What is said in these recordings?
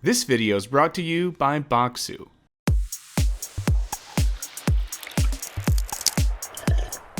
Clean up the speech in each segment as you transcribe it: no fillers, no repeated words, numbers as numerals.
This video is brought to you by Boxu.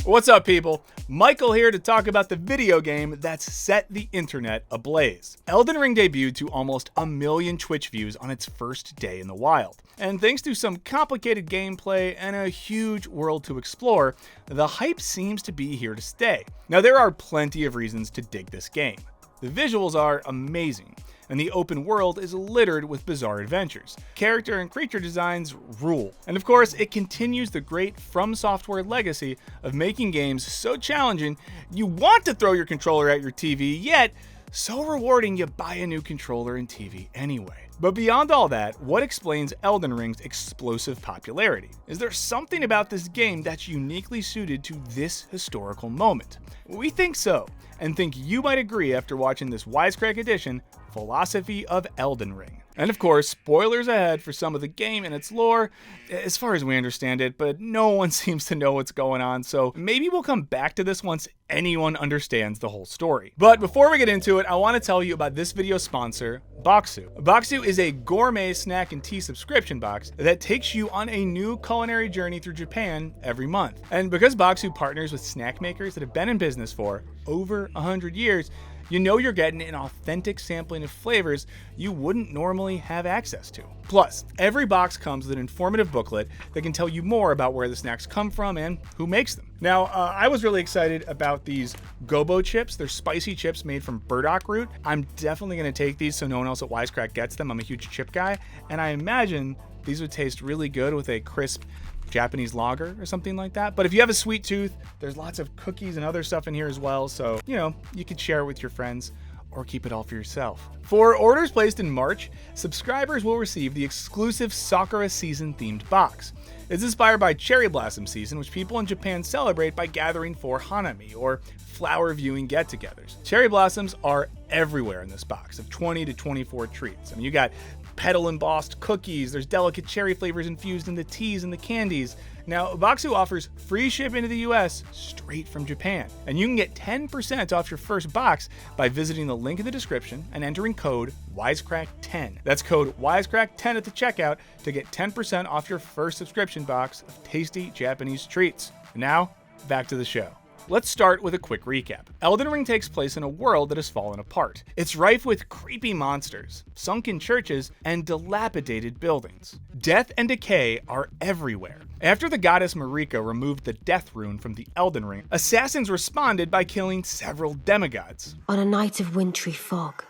What's up, people? Michael here to talk about the video game that's set the internet ablaze. Elden Ring debuted to almost 1 million Twitch views on its first day in the wild. And thanks to some complicated gameplay and a huge world to explore, the hype seems to be here to stay. Now, there are plenty of reasons to dig this game. The visuals are amazing, and the open world is littered with bizarre adventures. Character and creature designs rule. And of course, it continues the great From Software legacy of making games so challenging you want to throw your controller at your TV, yet so rewarding you buy a new controller and TV anyway. But beyond all that, what explains Elden Ring's explosive popularity? Is there something about this game that's uniquely suited to this historical moment? We think so, and think you might agree after watching this Wisecrack Edition, Philosophy of Elden Ring. And of course, spoilers ahead for some of the game and its lore, as far as we understand it, but no one seems to know what's going on, so maybe we'll come back to this once anyone understands the whole story. But before we get into it, I want to tell you about this video's sponsor, Boxu. Boxu is a gourmet snack and tea subscription box that takes you on a new culinary journey through Japan every month. And because Boxu partners with snack makers that have been in business for over 100 years, you know you're getting an authentic sampling of flavors you wouldn't normally have access to. Plus, every box comes with an informative booklet that can tell you more about where the snacks come from and who makes them. Now, I was really excited about these gobo chips. They're spicy chips made from burdock root. I'm definitely going to take these so no one else at Wisecrack gets them. I'm a huge chip guy, and I imagine these would taste really good with a crisp Japanese lager or something like that. But if you have a sweet tooth, there's lots of cookies and other stuff in here as well, so you could share it with your friends or keep it all for yourself. For orders placed in March, subscribers will receive the exclusive Sakura season themed box. It's inspired by Cherry Blossom season, which people in Japan celebrate by gathering for hanami, or flower viewing get-togethers. Cherry blossoms are everywhere in this box of 20 to 24 treats. I mean, you got petal embossed cookies, there's delicate cherry flavors infused in the teas and the candies. Now, Boxu offers free shipping to the US straight from Japan, and you can get 10% off your first box by visiting the link in the description and entering code Wisecrack10. That's code Wisecrack10 at the checkout to get 10% off your first subscription box of tasty Japanese treats. Now, back to the show. Let's start with a quick recap. Elden Ring takes place in a world that has fallen apart. It's rife with creepy monsters, sunken churches, and dilapidated buildings. Death and decay are everywhere. After the goddess Marika removed the death rune from the Elden Ring, assassins responded by killing several demigods. On a night of wintry fog,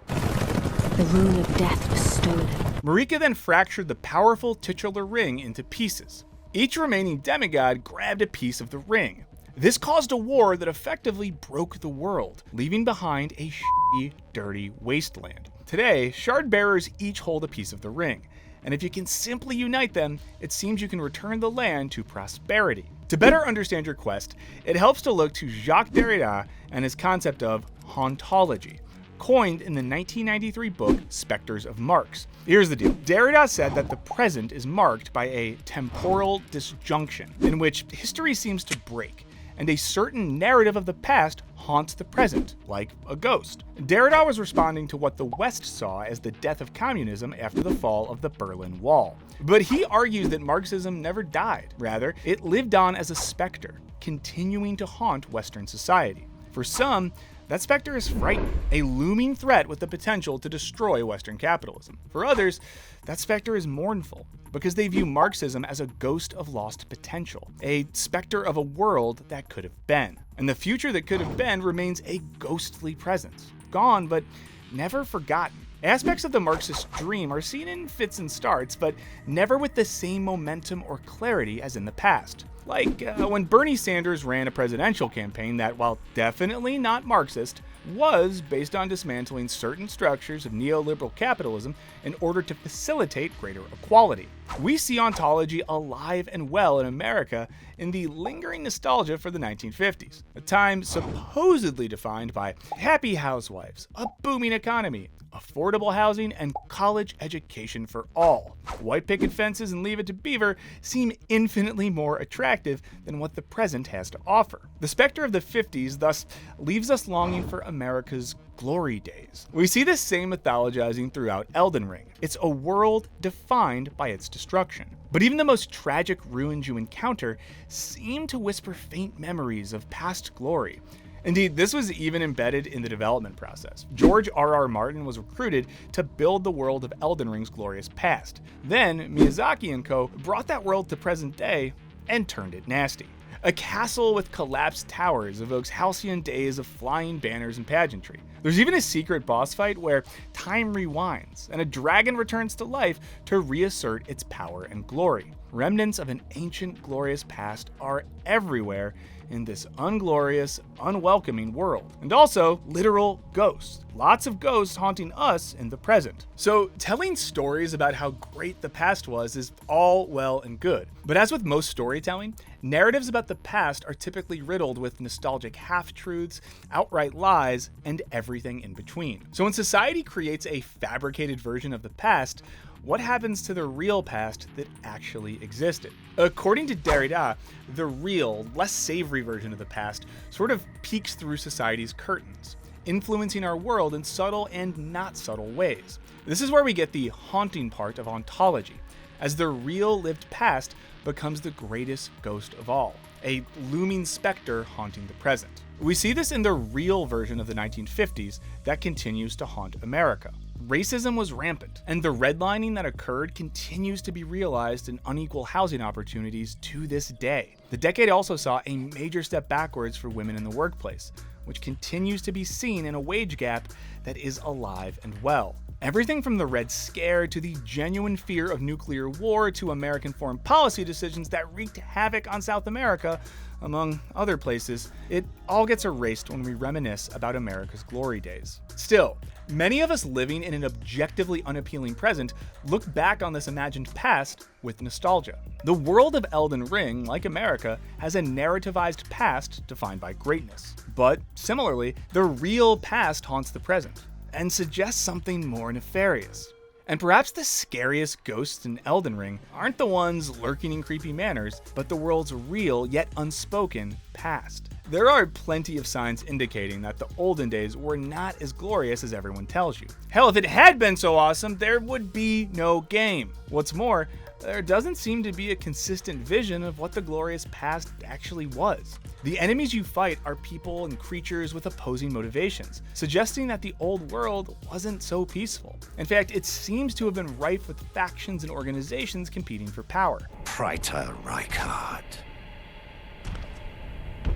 the rune of death was stolen. Marika then fractured the powerful titular ring into pieces. Each remaining demigod grabbed a piece of the ring. This caused a war that effectively broke the world, leaving behind a shitty, dirty wasteland. Today, shard bearers each hold a piece of the ring, and if you can simply unite them, it seems you can return the land to prosperity. To better understand your quest, it helps to look to Jacques Derrida and his concept of hauntology, coined in the 1993 book Spectres of Marx. Here's the deal. Derrida said that the present is marked by a temporal disjunction in which history seems to break, and a certain narrative of the past haunts the present, like a ghost. Derrida was responding to what the West saw as the death of communism after the fall of the Berlin Wall. But he argues that Marxism never died. Rather, it lived on as a specter, continuing to haunt Western society. For some, that specter is frightening, a looming threat with the potential to destroy Western capitalism. For others, that specter is mournful, because they view Marxism as a ghost of lost potential, a specter of a world that could have been. And the future that could have been remains a ghostly presence, gone but never forgotten. Aspects of the Marxist dream are seen in fits and starts, but never with the same momentum or clarity as in the past. Like when Bernie Sanders ran a presidential campaign that, while definitely not Marxist, was based on dismantling certain structures of neoliberal capitalism in order to facilitate greater equality. We see ontology alive and well in America in the lingering nostalgia for the 1950s, a time supposedly defined by happy housewives, a booming economy, affordable housing, and college education for all. White picket fences and Leave It to Beaver seem infinitely more attractive than what the present has to offer. The specter of the 50s thus leaves us longing for America's glory days. We see this same mythologizing throughout Elden Ring. It's a world defined by its destruction. But even the most tragic ruins you encounter seem to whisper faint memories of past glory. Indeed, this was even embedded in the development process. George R.R. Martin was recruited to build the world of Elden Ring's glorious past. Then, Miyazaki and co. brought that world to present day and turned it nasty. A castle with collapsed towers evokes halcyon days of flying banners and pageantry. There's even a secret boss fight where time rewinds and a dragon returns to life to reassert its power and glory. Remnants of an ancient glorious past are everywhere in this unglorious, unwelcoming world. And also, literal ghosts. Lots of ghosts haunting us in the present. So, telling stories about how great the past was is all well and good. But as with most storytelling, narratives about the past are typically riddled with nostalgic half-truths, outright lies, and everything in between. So when society creates a fabricated version of the past, what happens to the real past that actually existed? According to Derrida, the real, less savory version of the past sort of peeks through society's curtains, influencing our world in subtle and not subtle ways. This is where we get the haunting part of ontology, as the real lived past becomes the greatest ghost of all, a looming specter haunting the present. We see this in the real version of the 1950s that continues to haunt America. Racism was rampant, and the redlining that occurred continues to be realized in unequal housing opportunities to this day. The decade also saw a major step backwards for women in the workplace, which continues to be seen in a wage gap that is alive and well. Everything from the Red Scare to the genuine fear of nuclear war to American foreign policy decisions that wreaked havoc on South America, among other places, it all gets erased when we reminisce about America's glory days. Still, many of us living in an objectively unappealing present look back on this imagined past with nostalgia. The world of Elden Ring, like America, has a narrativized past defined by greatness. But similarly, the real past haunts the present and suggests something more nefarious. And perhaps the scariest ghosts in Elden Ring aren't the ones lurking in creepy manners, but the world's real yet unspoken past. There are plenty of signs indicating that the olden days were not as glorious as everyone tells you. Hell, if it had been so awesome, there would be no game. What's more, there doesn't seem to be a consistent vision of what the glorious past actually was. The enemies you fight are people and creatures with opposing motivations, suggesting that the old world wasn't so peaceful. In fact, it seems to have been rife with factions and organizations competing for power. Praetor Rykard.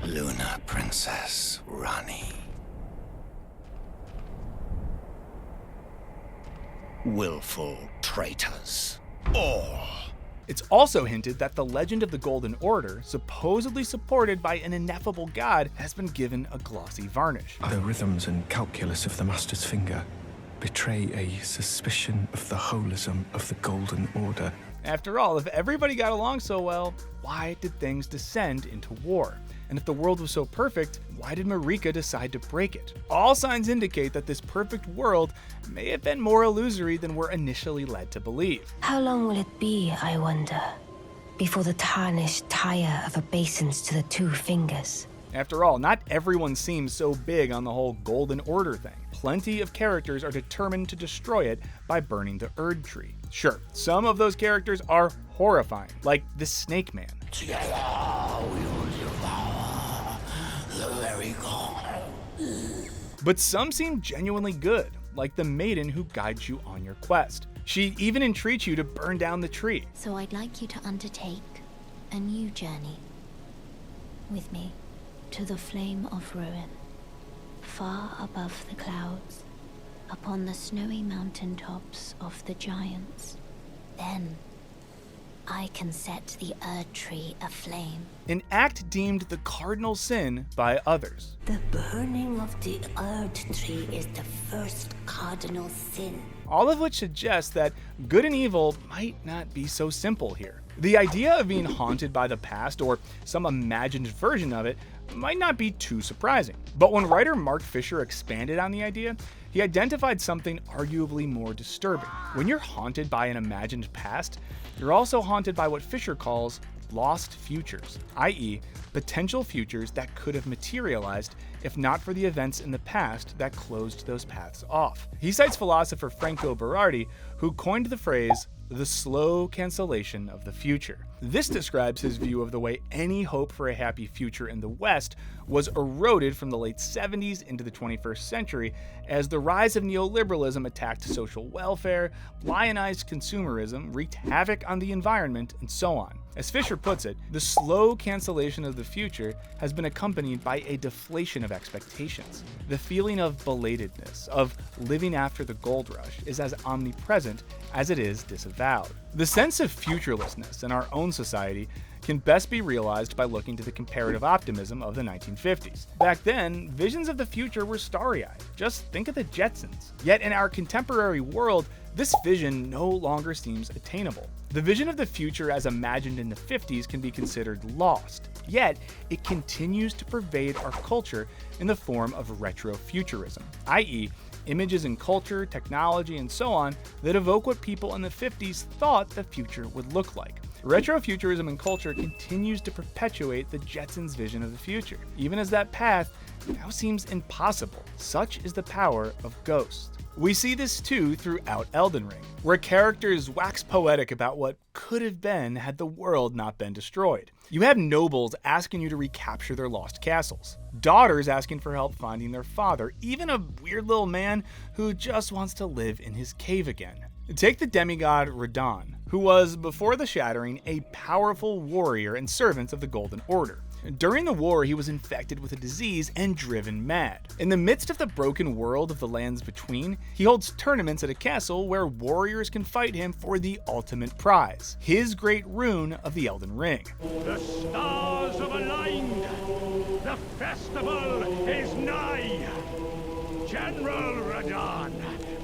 Luna Princess Rani. Willful traitors. All. It's also hinted that the legend of the Golden Order, supposedly supported by an ineffable god, has been given a glossy varnish. The rhythms and calculus of the Master's finger betray a suspicion of the holism of the Golden Order. After all, if everybody got along so well, why did things descend into war? And if the world was so perfect, why did Marika decide to break it? All signs indicate that this perfect world may have been more illusory than we're initially led to believe. How long will it be, I wonder, before the tarnished tire of obeisance to the two fingers? After all, not everyone seems so big on the whole Golden Order thing. Plenty of characters are determined to destroy it by burning the Erd Tree. Sure, some of those characters are horrifying, like the Snake Man. But some seem genuinely good, like the maiden who guides you on your quest. She even entreats you to burn down the tree. So I'd like you to undertake a new journey with me to the flame of ruin, far above the clouds, upon the snowy mountain tops of the giants. Then I can set the Erd Tree aflame. An act deemed the cardinal sin by others. The burning of the Erd Tree is the first cardinal sin. All of which suggests that good and evil might not be so simple here. The idea of being haunted by the past, or some imagined version of it, might not be too surprising. But when writer Mark Fisher expanded on the idea, he identified something arguably more disturbing. When you're haunted by an imagined past, you're also haunted by what Fisher calls lost futures, i.e., potential futures that could have materialized if not for the events in the past that closed those paths off. He cites philosopher Franco Berardi, who coined the phrase, the slow cancellation of the future. This describes his view of the way any hope for a happy future in the West was eroded from the late 70s into the 21st century as the rise of neoliberalism attacked social welfare, lionized consumerism, wreaked havoc on the environment, and so on. As Fisher puts it, the slow cancellation of the future has been accompanied by a deflation of expectations. The feeling of belatedness, of living after the gold rush, is as omnipresent as it is disavowed. The sense of futurelessness in our own society can best be realized by looking to the comparative optimism of the 1950s. Back then, visions of the future were starry-eyed. Just think of the Jetsons. Yet in our contemporary world, this vision no longer seems attainable. The vision of the future as imagined in the 50s can be considered lost, yet it continues to pervade our culture in the form of retrofuturism, i.e., images in culture, technology, and so on that evoke what people in the 50s thought the future would look like. Retrofuturism in culture continues to perpetuate the Jetsons' vision of the future, even as that path now seems impossible. Such is the power of ghosts. We see this too throughout Elden Ring, where characters wax poetic about what could have been had the world not been destroyed. You have nobles asking you to recapture their lost castles, daughters asking for help finding their father, even a weird little man who just wants to live in his cave again. Take the demigod Radon, who was, before the Shattering, a powerful warrior and servant of the Golden Order. During the war, he was infected with a disease and driven mad. In the midst of the broken world of the Lands Between, he holds tournaments at a castle where warriors can fight him for the ultimate prize, his great rune of the Elden Ring. The stars have aligned. The festival is nigh. General Radon,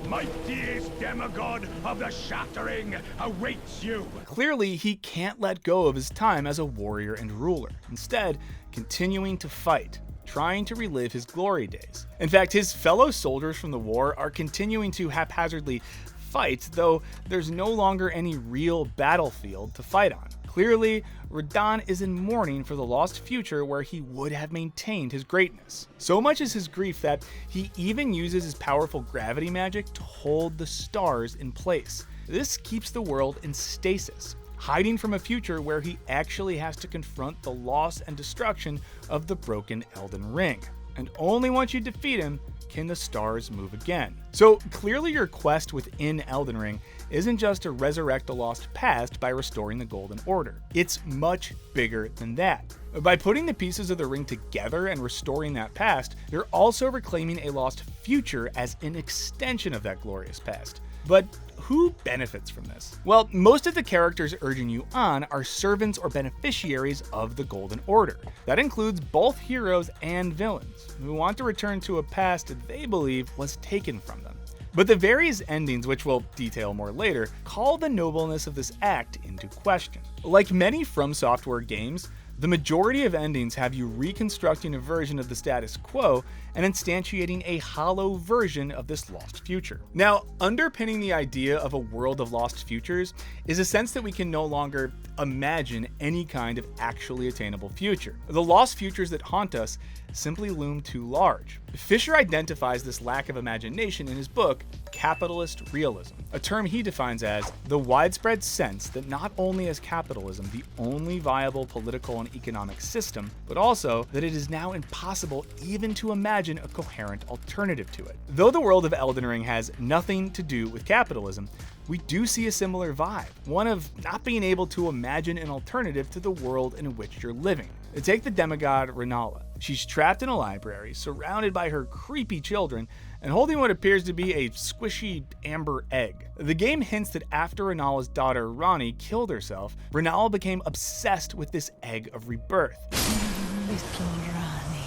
mightiest demigod of the Shattering, awaits you. Clearly, he can't let go of his time as a warrior and ruler, instead continuing to fight, trying to relive his glory days. In fact, his fellow soldiers from the war are continuing to haphazardly fight, though there's no longer any real battlefield to fight on. Clearly, Radon is in mourning for the lost future where he would have maintained his greatness. So much is his grief that he even uses his powerful gravity magic to hold the stars in place. This keeps the world in stasis, hiding from a future where he actually has to confront the loss and destruction of the broken Elden Ring. And only once you defeat him can the stars move again. So clearly your quest within Elden Ring isn't just to resurrect a lost past by restoring the Golden Order. It's much bigger than that. By putting the pieces of the ring together and restoring that past, you're also reclaiming a lost future as an extension of that glorious past. But who benefits from this? Well, most of the characters urging you on are servants or beneficiaries of the Golden Order. That includes both heroes and villains, who want to return to a past that they believe was taken from them. But the various endings, which we'll detail more later, call the nobleness of this act into question. Like many From Software games, the majority of endings have you reconstructing a version of the status quo and instantiating a hollow version of this lost future. Now, underpinning the idea of a world of lost futures is a sense that we can no longer imagine any kind of actually attainable future. The lost futures that haunt us simply loom too large. Fisher identifies this lack of imagination in his book, Capitalist Realism, a term he defines as the widespread sense that not only is capitalism the only viable political and economic system, but also that it is now impossible even to imagine a coherent alternative to it. Though the world of Elden Ring has nothing to do with capitalism, we do see a similar vibe, one of not being able to imagine an alternative to the world in which you're living. Take the demigod Renala. She's trapped in a library, surrounded by her creepy children, and holding what appears to be a squishy amber egg. The game hints that after Renala's daughter Ranni killed herself, Renala became obsessed with this egg of rebirth. Little Ranni,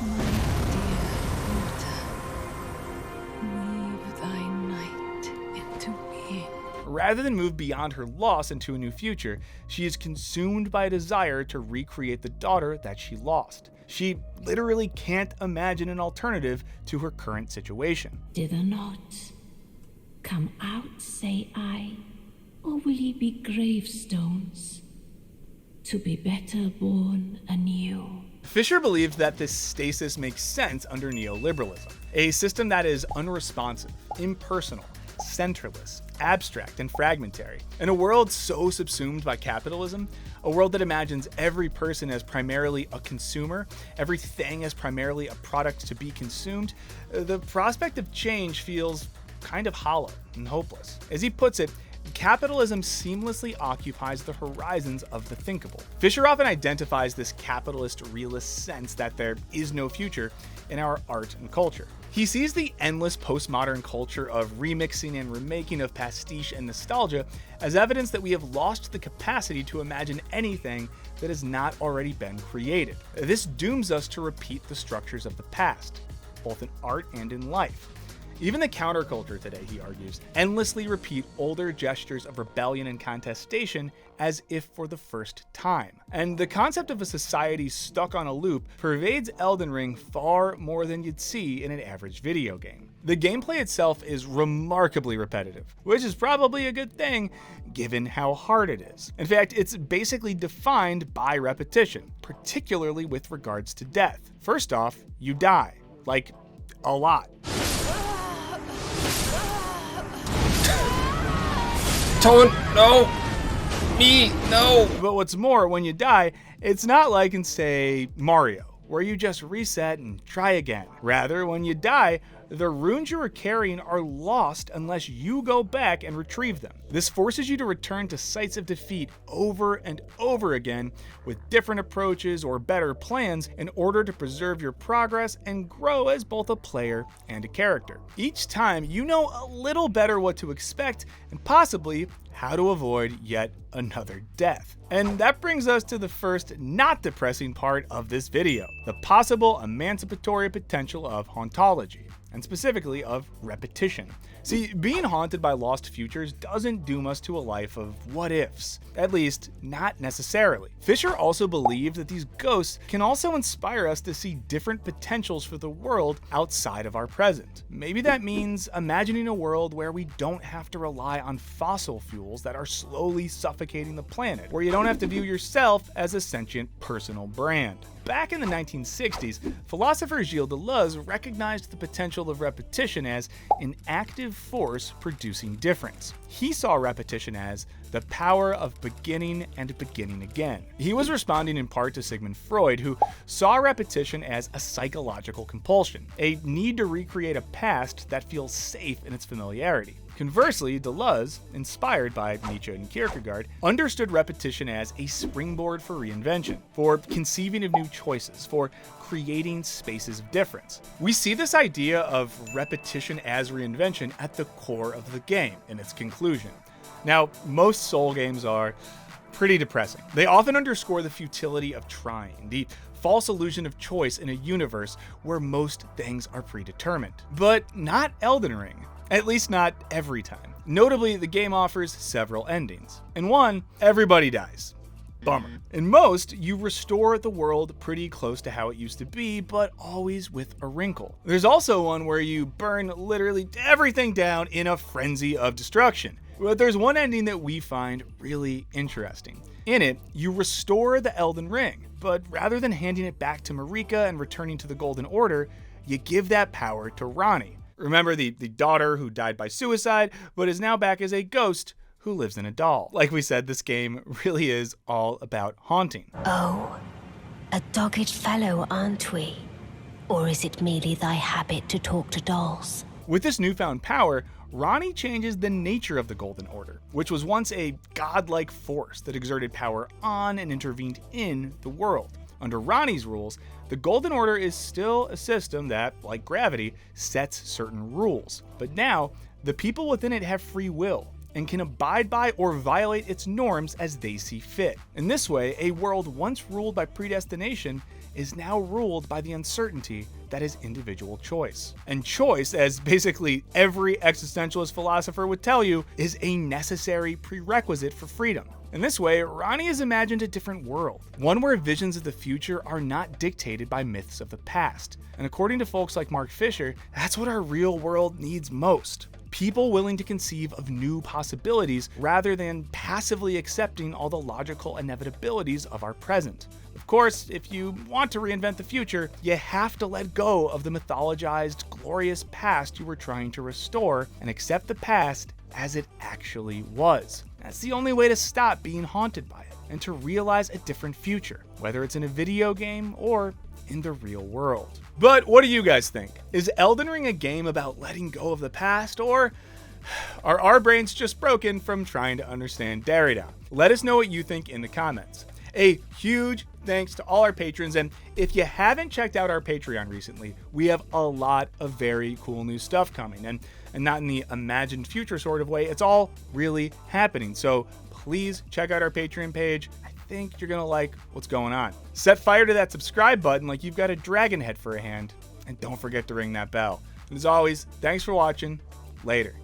my dear daughter, weave thy night into me. Rather than move beyond her loss into a new future, she is consumed by a desire to recreate the daughter that she lost. She literally can't imagine an alternative to her current situation. Did I not? Come out, say I, or will ye be gravestones, to be better born anew? Fisher believes that this stasis makes sense under neoliberalism, a system that is unresponsive, impersonal, centerless, abstract, and fragmentary. In a world so subsumed by capitalism, a world that imagines every person as primarily a consumer, everything as primarily a product to be consumed, the prospect of change feels kind of hollow and hopeless. As he puts it, capitalism seamlessly occupies the horizons of the thinkable. Fisher often identifies this capitalist realist sense that there is no future in our art and culture. He sees the endless postmodern culture of remixing and remaking of pastiche and nostalgia as evidence that we have lost the capacity to imagine anything that has not already been created. This dooms us to repeat the structures of the past, both in art and in life. Even the counterculture today, he argues, endlessly repeat older gestures of rebellion and contestation as if for the first time. And the concept of a society stuck on a loop pervades Elden Ring far more than you'd see in an average video game. The gameplay itself is remarkably repetitive, which is probably a good thing given how hard it is. In fact, it's basically defined by repetition, particularly with regards to death. First off, you die, like a lot. Tone, no! Me, no! But what's more, when you die, it's not like in, say, Mario, where you just reset and try again. Rather, when you die, the runes you were carrying are lost unless you go back and retrieve them. This forces you to return to sites of defeat over and over again with different approaches or better plans in order to preserve your progress and grow as both a player and a character. Each time, you know a little better what to expect and possibly how to avoid yet another death. And that brings us to the first not depressing part of this video, the possible emancipatory potential of hauntology, and specifically of repetition. See, being haunted by lost futures doesn't doom us to a life of what-ifs, at least not necessarily. Fisher also believed that these ghosts can also inspire us to see different potentials for the world outside of our present. Maybe that means imagining a world where we don't have to rely on fossil fuels that are slowly suffocating the planet, where you don't have to view yourself as a sentient personal brand. Back in the 1960s, philosopher Gilles Deleuze recognized the potential of repetition as an active force producing difference. He saw repetition as the power of beginning and beginning again. He was responding in part to Sigmund Freud, who saw repetition as a psychological compulsion, a need to recreate a past that feels safe in its familiarity. Conversely, Deleuze, inspired by Nietzsche and Kierkegaard, understood repetition as a springboard for reinvention, for conceiving of new choices, for creating spaces of difference. We see this idea of repetition as reinvention at the core of the game in its conclusion. Now, most Soul games are pretty depressing. They often underscore the futility of trying, the false illusion of choice in a universe where most things are predetermined. But not Elden Ring. At least not every time. Notably, the game offers several endings. In one, everybody dies. Bummer. In most, you restore the world pretty close to how it used to be, but always with a wrinkle. There's also one where you burn literally everything down in a frenzy of destruction. But there's one ending that we find really interesting. In it, you restore the Elden Ring, but rather than handing it back to Marika and returning to the Golden Order, you give that power to Ranni. Remember the daughter who died by suicide, but is now back as a ghost who lives in a doll. Like we said, this game really is all about haunting. Oh, a dogged fellow, aren't we? Or is it merely thy habit to talk to dolls? With this newfound power, Ranni changes the nature of the Golden Order, which was once a godlike force that exerted power on and intervened in the world. Under Ranni's rules, the Golden Order is still a system that, like gravity, sets certain rules. But now, the people within it have free will and can abide by or violate its norms as they see fit. In this way, a world once ruled by predestination is now ruled by the uncertainty that is individual choice. And choice, as basically every existentialist philosopher would tell you, is a necessary prerequisite for freedom. In this way, Ronnie has imagined a different world, one where visions of the future are not dictated by myths of the past. And according to folks like Mark Fisher, that's what our real world needs most. People willing to conceive of new possibilities rather than passively accepting all the logical inevitabilities of our present. Of course, if you want to reinvent the future, you have to let go of the mythologized, glorious past you were trying to restore and accept the past as it actually was. That's the only way to stop being haunted by it and to realize a different future, whether it's in a video game or in the real world. But what do you guys think? Is Elden Ring a game about letting go of the past, or are our brains just broken from trying to understand Derrida? Let us know what you think in the comments. A huge thanks to all our patrons, and if you haven't checked out our Patreon recently, we have a lot of very cool new stuff coming, and not in the imagined future sort of way. It's all really happening, so please check out our Patreon page. I think you're gonna like what's going on. Set fire to that subscribe button like you've got a dragon head for a hand, and don't forget to ring that bell. And as always, thanks for watching. Later.